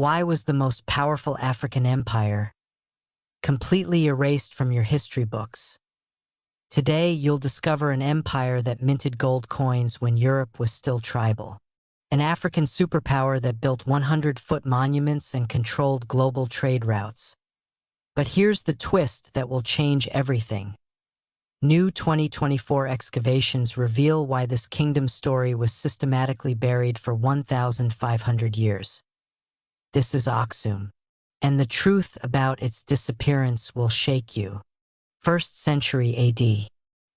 Why was the most powerful African empire completely erased from your history books? Today, you'll discover an empire that minted gold coins when Europe was still tribal. An African superpower that built 100-foot monuments and controlled global trade routes. But here's the twist that will change everything. New 2024 excavations reveal why this kingdom story was systematically buried for 1,500 years. This is Aksum, and the truth about its disappearance will shake you. 1st century AD.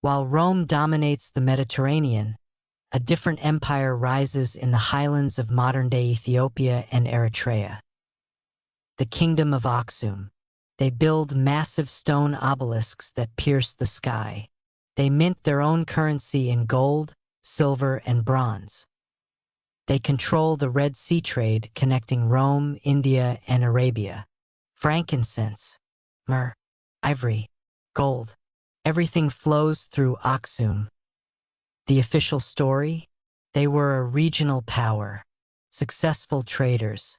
While Rome dominates the Mediterranean, a different empire rises in the highlands of modern-day Ethiopia and Eritrea. The Kingdom of Aksum. They build massive stone obelisks that pierce the sky. They mint their own currency in gold, silver, and bronze. They control the Red Sea trade connecting Rome, India, and Arabia. Frankincense, myrrh, ivory, gold. Everything flows through Aksum. The official story? They were a regional power, successful traders.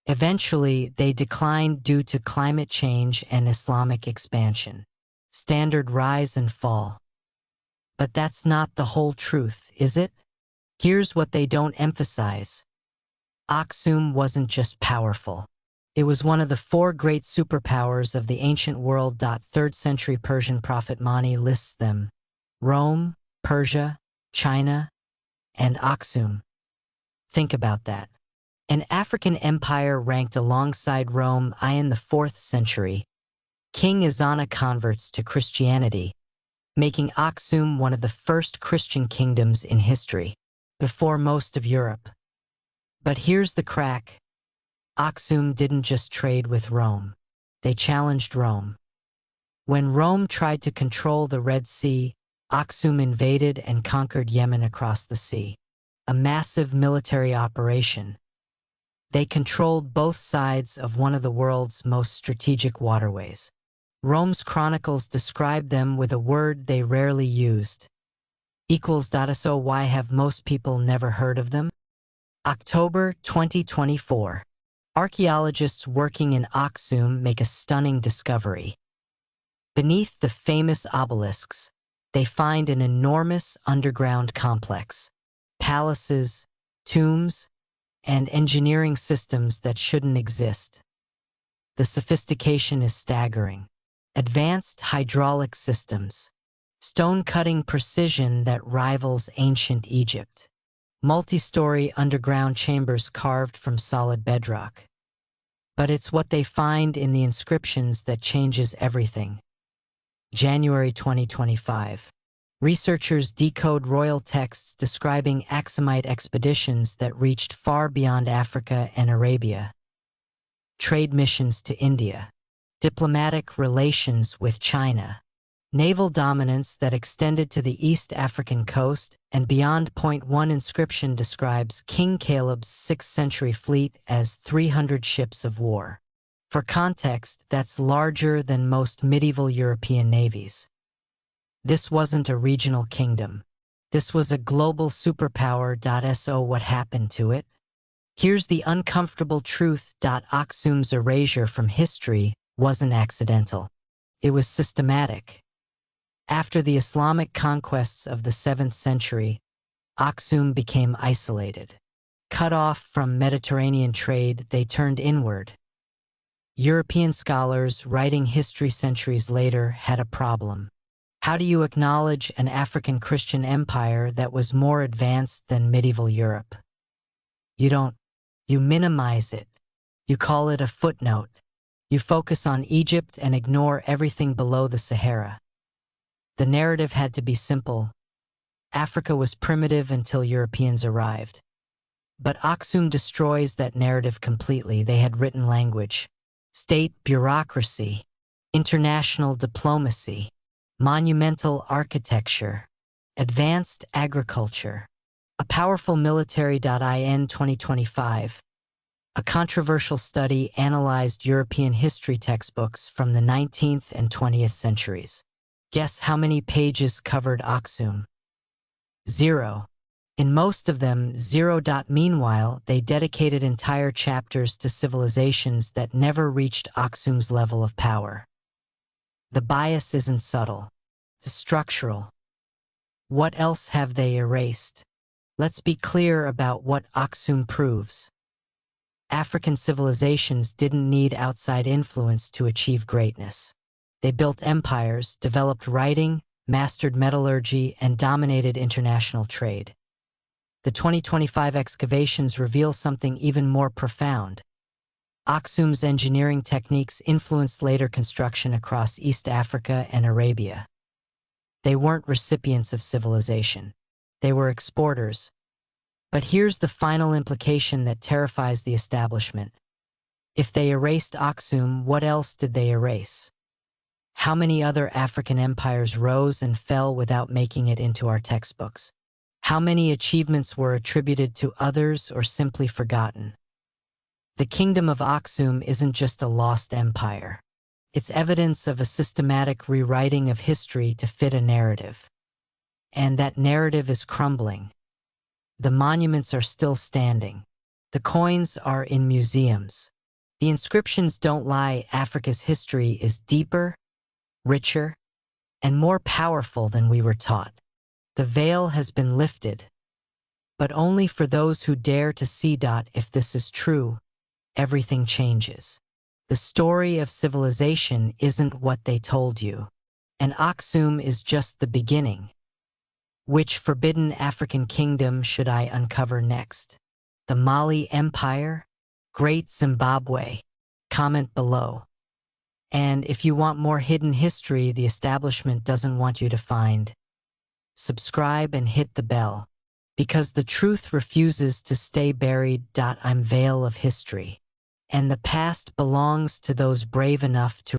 Eventually, they declined due to climate change and Islamic expansion. Standard rise and fall. But that's not the whole truth, is it? Here's what they don't emphasize. Aksum wasn't just powerful. It was one of the 4 great superpowers of the ancient world. 3rd century Persian prophet Mani lists them: Rome, Persia, China, and Aksum. Think about that. An African empire ranked alongside Rome in the 4th century. King Ezana converts to Christianity, making Aksum one of the first Christian kingdoms in history, before most of Europe. But here's the crack. Aksum didn't just trade with Rome. They challenged Rome. When Rome tried to control the Red Sea, Aksum invaded and conquered Yemen across the sea. A massive military operation. They controlled both sides of one of the world's most strategic waterways. Rome's chronicles describe them with a word they rarely used. So why have most people never heard of them? October 2024. Archaeologists working in Aksum make a stunning discovery. Beneath the famous obelisks, they find an enormous underground complex. Palaces, tombs, and engineering systems that shouldn't exist. The sophistication is staggering. Advanced hydraulic systems. Stone-cutting precision that rivals ancient Egypt. Multi-story underground chambers carved from solid bedrock. But it's what they find in the inscriptions that changes everything. January 2025. Researchers decode royal texts describing Aksumite expeditions that reached far beyond Africa and Arabia. Trade missions to India. Diplomatic relations with China. Naval dominance that extended to the East African coast and beyond. One inscription describes King Caleb's 6th century fleet as 300 ships of war. For context, that's larger than most medieval European navies. This wasn't a regional kingdom. This was a global superpower. So what happened to it? Here's the uncomfortable truth. Aksum's erasure from history wasn't accidental. It was systematic. After the Islamic conquests of the 7th century, Aksum became isolated. Cut off from Mediterranean trade, they turned inward. European scholars writing history centuries later had a problem. How do you acknowledge an African Christian empire that was more advanced than medieval Europe? You don't. You minimize it. You call it a footnote. You focus on Egypt and ignore everything below the Sahara. The narrative had to be simple. Africa was primitive until Europeans arrived. But Aksum destroys that narrative completely. They had written language, state bureaucracy, international diplomacy, monumental architecture, advanced agriculture, a powerful military. In 2025, a controversial study analyzed European history textbooks from the 19th and 20th centuries. Guess how many pages covered Aksum? 0. In most of them, zero. Meanwhile, they dedicated entire chapters to civilizations that never reached Aksum's level of power. The bias isn't subtle, it's structural. What else have they erased? Let's be clear about what Aksum proves. African civilizations didn't need outside influence to achieve greatness. They built empires, developed writing, mastered metallurgy, and dominated international trade. The 2025 excavations reveal something even more profound. Aksum's engineering techniques influenced later construction across East Africa and Arabia. They weren't recipients of civilization. They were exporters. But here's the final implication that terrifies the establishment. If they erased Aksum, what else did they erase? How many other African empires rose and fell without making it into our textbooks? How many achievements were attributed to others or simply forgotten? The Kingdom of Aksum isn't just a lost empire. It's evidence of a systematic rewriting of history to fit a narrative. And that narrative is crumbling. The monuments are still standing. The coins are in museums. The inscriptions don't lie. Africa's history is deeper, richer, and more powerful than we were taught. The veil has been lifted, but only for those who dare to see. If this is true, everything changes. The story of civilization isn't what they told you, and Aksum is just the beginning. Which forbidden African kingdom should I uncover next? The Mali Empire? Great Zimbabwe? Comment below. And if you want more hidden history the establishment doesn't want you to find, subscribe and hit the bell, because the truth refuses to stay buried. I'm veil of history, and the past belongs to those brave enough to